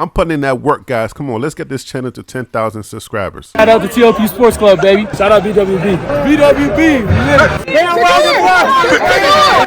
I'm putting in that work, guys. Come on, let's get this channel to 10,000 subscribers. Shout out to TLP Sports Club, baby. Shout out BWB. BWB.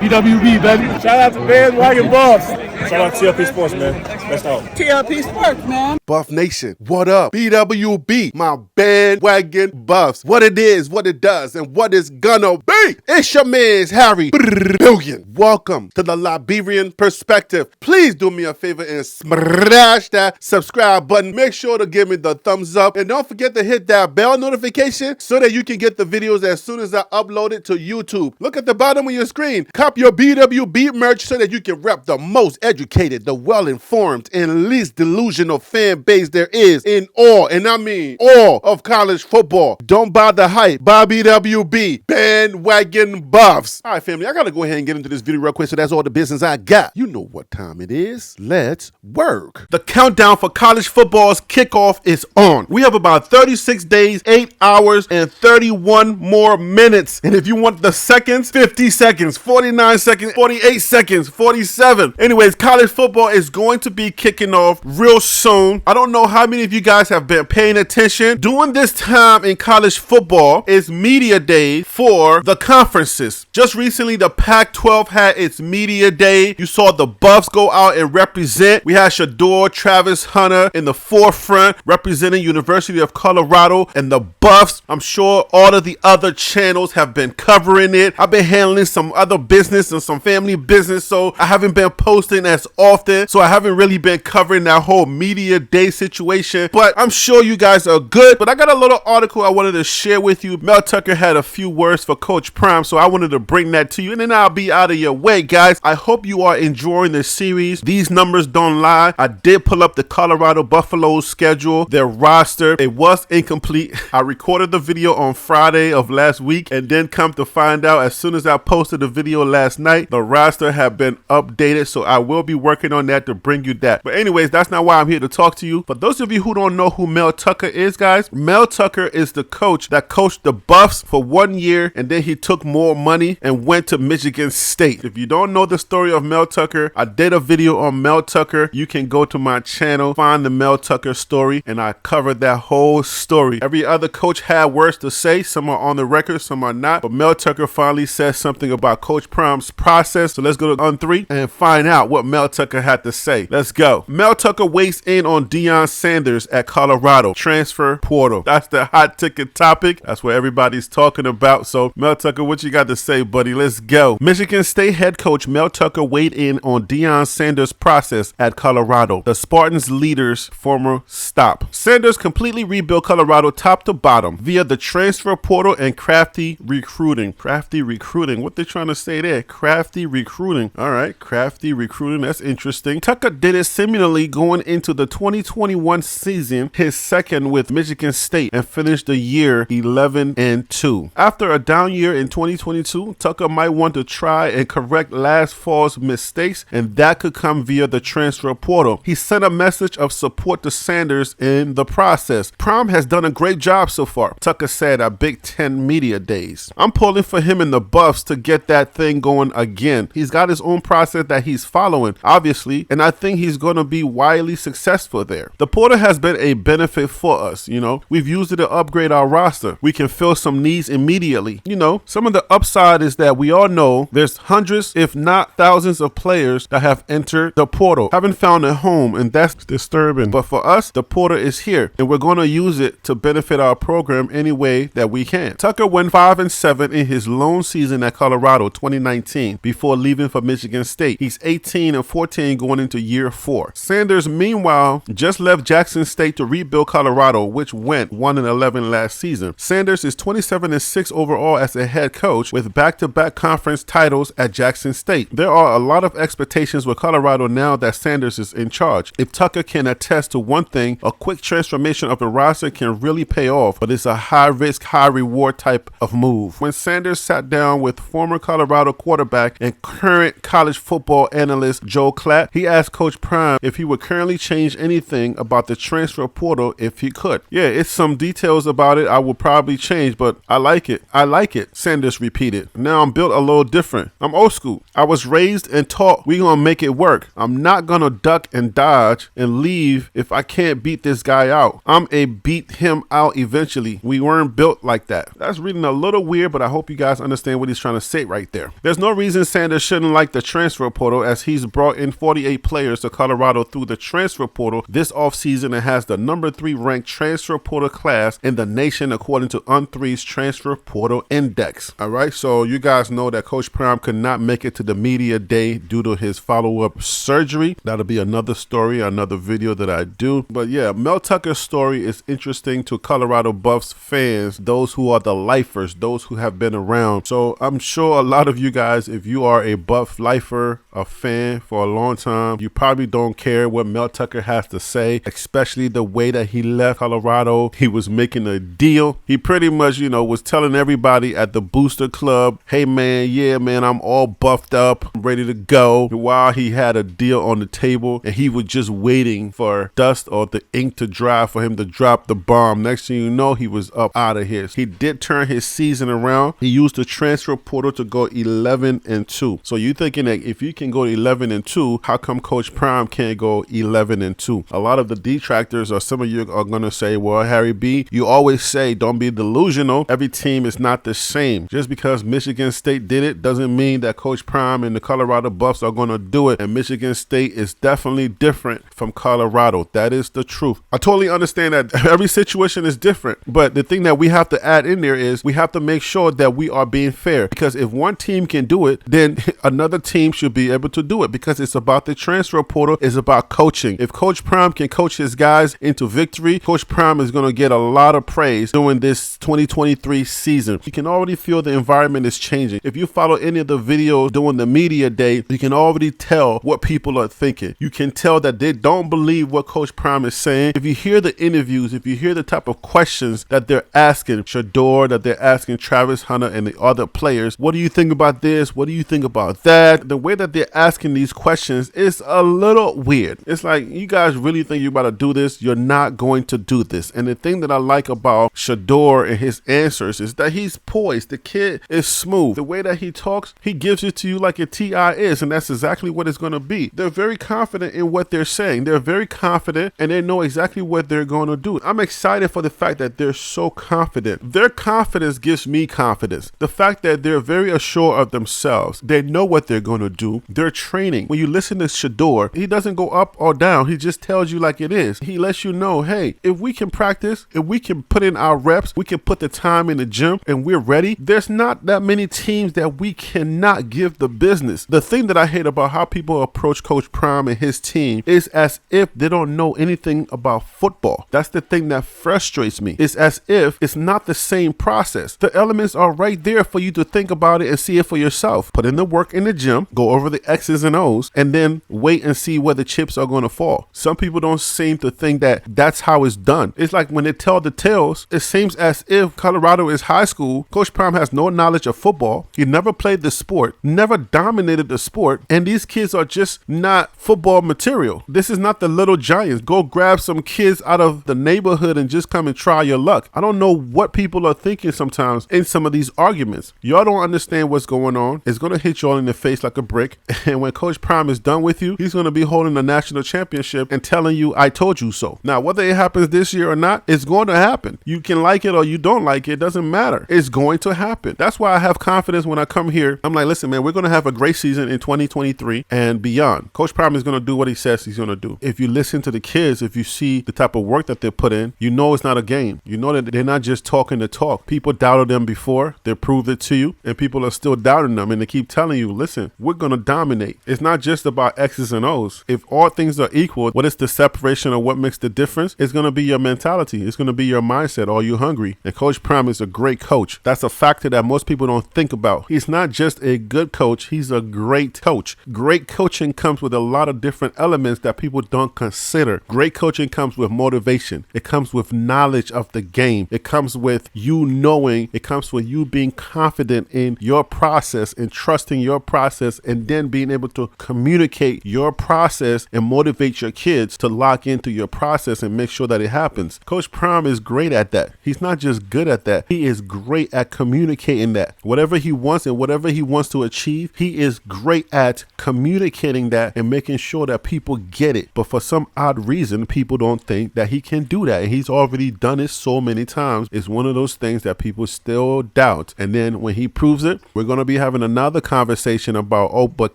BWB, baby. Shout out to Bandwagon Buffs. Shout out to TLP Sports, man. Best out. TLP Sports, man. Buff Nation, what up? BWB, my bandwagon buffs. What it is, what it does, and what it's gonna be. It's your man's Harry Billion. Welcome to the Liberian Perspective. Please do me a favor and smash that subscribe button. Make sure to give me the thumbs up. And don't forget to hit that bell notification so that you can get the videos as soon as I upload it to YouTube. Look at the bottom of your screen. Cop your BWB merch so that you can rep the most educated, the well-informed, and least delusional fan base there is in all, and I mean all, of college football. Don't buy the hype. Buy BWB. Bandwagon Buffs. All right, family, I got to go ahead and get into this video real quick, so that's all the business I got. You know what time it is. Let's work. The countdown for college football's kickoff is on. We have about 36 days, 8 hours, and 31 more minutes. And if you want the seconds, 50 seconds, 49 seconds, 48 seconds, 47. Anyways, college football is going to be kicking off real soon. I don't know how many of you guys have been paying attention. During this time in college football is media day for the conferences. Just recently, the Pac-12 had its media day. You saw the Buffs go out and represent. We had Shador, Travis Hunter in the forefront representing University of Colorado, and the Buffs. I'm sure all of the other channels have been covering it. I've been handling some other business and some family business, so I haven't been posting as often, so I haven't really been covering that whole media day situation, but I'm sure you guys are good. But I got a little article I wanted to share with you. Mel Tucker had a few words for Coach Prime, so I wanted to bring that to you, and then I'll be out of your way, guys. I hope you are enjoying this series. These numbers don't lie. I did pull up the Colorado Buffaloes schedule, their roster. It was incomplete. I recorded the video on Friday of last week, and then come to find out, as soon as I posted the video last night, the roster had been updated, so I will be working on that to bring you that. But anyways, that's not why I'm here to talk to you. For those of you who don't know who Mel Tucker is, guys, Mel Tucker is the coach that coached the Buffs for 1 year, and then he took more money and went to Michigan State. If you don't know the story of Mel Tucker, I did a video on Mel Tucker. You can go to my channel, find the Mel Tucker story, and I covered that whole story. Every other coach had words to say. Some are on the record, some are not. But Mel Tucker finally said something about Coach Prime's process. So let's go to on 3 and find out what Mel Tucker had to say. Let's go. Mel Tucker weighs in on Deion Sanders at Colorado. Transfer portal. That's the hot ticket topic. That's what everybody's talking about. So Mel Tucker, what you got to say, buddy? Let's go. Michigan State head coach Mel Tucker weighed in on Deion Sanders' process at Colorado. The Spartans' leader's former stop. Sanders completely rebuilt Colorado top to bottom via the transfer portal and crafty recruiting. Crafty recruiting. What they trying to say there? Crafty recruiting. All right. Crafty recruiting. That's interesting. Tucker did it similarly going into the 2021 season, his second with Michigan State, and finished the year 11-2. After a down year in 2022, Tucker might want to try and correct last fall's mistakes, and that could come via the transfer portal. He sent a message of support to Sanders in the process. Prime has done a great job so far, Tucker said at Big Ten Media Days. I'm pulling for him and the Buffs to get that thing going again. He's got his own process that he's following, obviously, and I think he's going to be widely successful there. The portal has been a benefit for us. We've used it to upgrade our roster. We can fill some needs immediately. Some of the upside is that we all know there's hundreds, if not thousands, of players that have entered the portal, haven't found a home, and that's disturbing. But for us, the portal is here, and we're going to use it to benefit our program any way that we can. Tucker went 5-7 in his lone season at Colorado 2019 before leaving for Michigan State. He's 18-14 going into year 4. Sanders, meanwhile, just left Jackson State to rebuild Colorado, which went 1-11 last season. Sanders is 27-6 overall as a head coach with back-to-back conference titles at Jackson State. There are a lot of expectations with Colorado now that Sanders is in charge. If Tucker can attest to one thing, a quick transformation of the roster can really pay off, but it's a high-risk, high-reward type of move. When Sanders sat down with former Colorado quarterback and current college football analyst Joe Klatt. He asked Coach Prime if he would currently change anything about the transfer portal if he could. Yeah, it's some details about it I will probably change, but I like it. I like it, Sanders repeated. Now I'm built a little different. I'm old school. I was raised and taught we gonna make it work. I'm not gonna duck and dodge and leave if I can't beat this guy out. I'm a beat him out eventually. We weren't built like that. That's reading a little weird, but I hope you guys understand what he's trying to say right there. There's no reason Sanders shouldn't like the transfer portal, as he's brought in 48 players to Colorado through the transfer portal this offseason and has the number 3 ranked transfer portal class in the nation according to On3's transfer portal index. All right, so you guys know that Coach Prime could not make it to the media day due to his follow-up surgery. That'll be another story, another video that I do. But yeah, Mel Tucker's story is interesting to Colorado Buffs fans, those who are the lifers, those who have been around. So I'm sure a lot of you guys, if you are a Buff lifer, a fan for a long time, you probably don't care what Mel Tucker has to say, especially the way that he left Colorado. He was making a deal. He pretty much, was telling everybody at the booster club, hey man, yeah man, I'm all buffed up, I'm ready to go, while he had a deal on the table and he was just waiting for dust or the ink to dry for him to drop the bomb. Next thing you know, he was up out of here. He did turn his season around. He used the transfer portal to go 11-2. So you're thinking that if you can go 11-2, how come Coach Prime can't go 11-2? A lot of the detractors or some of you are going to say, well, Harry B, you always say don't be delusional. Every team is not the same. Just because Michigan State did it doesn't mean that Coach Prime and the Colorado Buffs are going to do it. And Michigan State is definitely different from Colorado. That is the truth. I totally understand that every situation is different. But the thing that we have to add in there is we have to make sure that we are being fair. Because if one team can do it, then another team should be able to do it, because it's about the transfer portal. It's about coaching. If Coach Prime can coach his guys into victory, Coach Prime is going to get a lot of praise during this 2023 season. You can already feel the environment is changing. If you follow any of the videos during the media day, you can already tell what people are thinking. You can tell that they don't believe what Coach Prime is saying. If you hear the interviews, if you hear the type of questions that they're asking Shador, that they're asking Travis Hunter and the other players, what do you think about this? What do you think about that? The way that they're asking these questions is a little weird. It's like, you guys really think you're about to do this? You're not going to do this. And the thing that I like about Shador and his answers is that he's poised. The kid is smooth. The way that he talks, he gives it to you like a T.I. is, and that's exactly what it's going to be. They're very confident in what they're saying. They're very confident, and they know exactly what they're going to do. I'm excited for the fact that they're so confident. Their confidence gives me confidence. The fact that they're very assured of themselves. They know what they're going to do. They're training. When you listen to Shador, he doesn't go up or down. He just tells you like it is. He lets you know, hey, if we can practice, if we can put in our reps, we can put the time in the gym and we're ready. There's not that many teams that we cannot give the business. The thing that I hate about how people approach Coach Prime and his team is as if they don't know anything about football. That's the thing that frustrates me. It's as if it's not the same process. The elements are right there for you to think about it and see it for yourself. Put in the work in the gym, go over the X's and O's, and then wait and see where the chips are going to fall. Some people don't seem to think that that's how it's done. It's like when they tell the tales, it seems as if Colorado is high school. Coach Prime has no knowledge of football. He never played the sport, never dominated the sport, and these kids are just not football material. This is not the Little Giants. Go grab some kids out of the neighborhood and just come and try your luck. I don't know what people are thinking sometimes in some of these arguments. Y'all don't understand what's going on. It's going to hit y'all in the face like a brick. And when Coach Prime is done with you, he's going to be holding the national championship and telling you, I told you so. Now, whether it happens this year or not, it's going to happen. You can like it or you don't like it. It doesn't matter. It's going to happen. That's why I have confidence when I come here. I'm like, listen, man, we're going to have a great season in 2023 and beyond. Coach Prime is going to do what he says he's going to do. If you listen to the kids, if you see the type of work that they put in, you know it's not a game. You know that they're not just talking to talk. People doubted them before. They proved it to you, and people are still doubting them, and they keep telling you, listen, we're going to dominate. It's not just about X's and O's. If all things are equal, what is the separation or what makes the difference? It's going to be your mentality. It's going to be your mindset. Are you hungry? And Coach Prime is a great coach. That's a factor that most people don't think about. He's not just a good coach. He's a great coach. Great coaching comes with a lot of different elements that people don't consider. Great coaching comes with motivation. It comes with knowledge of the game. It comes with you knowing. It comes with you being confident in your process and trusting your process, and then being able to communicate your process and motivate your kids to lock into your process and make sure that it happens. Coach Prime is great at that. He's not just good at that. He is great at communicating that. Whatever he wants and whatever he wants to achieve, he is great at communicating that and making sure that people get it. But for some odd reason, people don't think that he can do that. And he's already done it so many times. It's one of those things that people still doubt. And then when he proves it, we're going to be having another conversation about, oh, but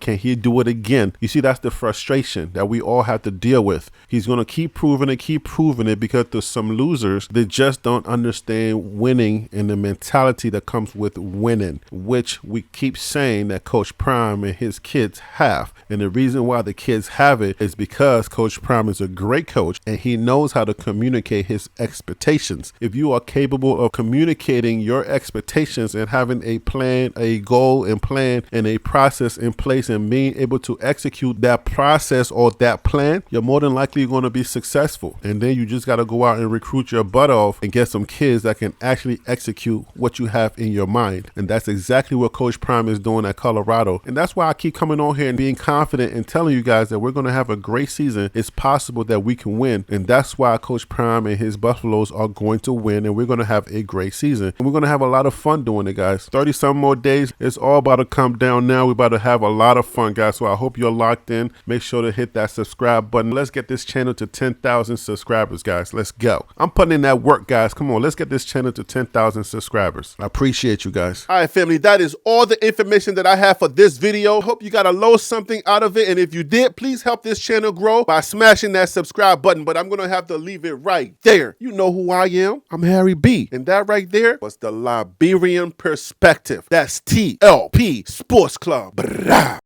can he do it again? You see, that's the frustration that we all have to deal with. He's going to keep proving it because there's some losers that just don't understand winning and the mentality that comes with winning, which we keep saying that Coach Prime and his kids have. And the reason why the kids have it is because Coach Prime is a great coach and he knows how to communicate his expectations. If you are capable of communicating your expectations and having a plan, a goal and plan and a process in place and being able to execute that process or that plan, you're more than likely going to be successful. And then you just got to go out and recruit your butt off and get some kids that can actually execute what you have in your mind. And that's exactly what Coach Prime is doing at Colorado. And that's why I keep coming on here and being confident and telling you guys that we're going to have a great season. It's possible that we can win. And that's why Coach Prime and his Buffaloes are going to win. And we're going to have a great season. And we're going to have a lot of fun doing it, guys. 30 some more days. It's all about to come down now. We're about to have a lot of fun, guys. So I hope you're locked in. Make sure to hit that subscribe button. Let's get this channel to 10,000 subscribers, guys. Let's go. I'm putting in that work, guys. Come on. Let's get this channel to 10,000 subscribers. I appreciate you guys. All right, family. That is all the information that I have for this video. Hope you got a little something out of it. And if you did, please help this channel grow by smashing that subscribe button. But I'm going to have to leave it right there. You know who I am. I'm Harry B. And that right there was the Liberian Perspective. That's TLP Sports Club. Brah.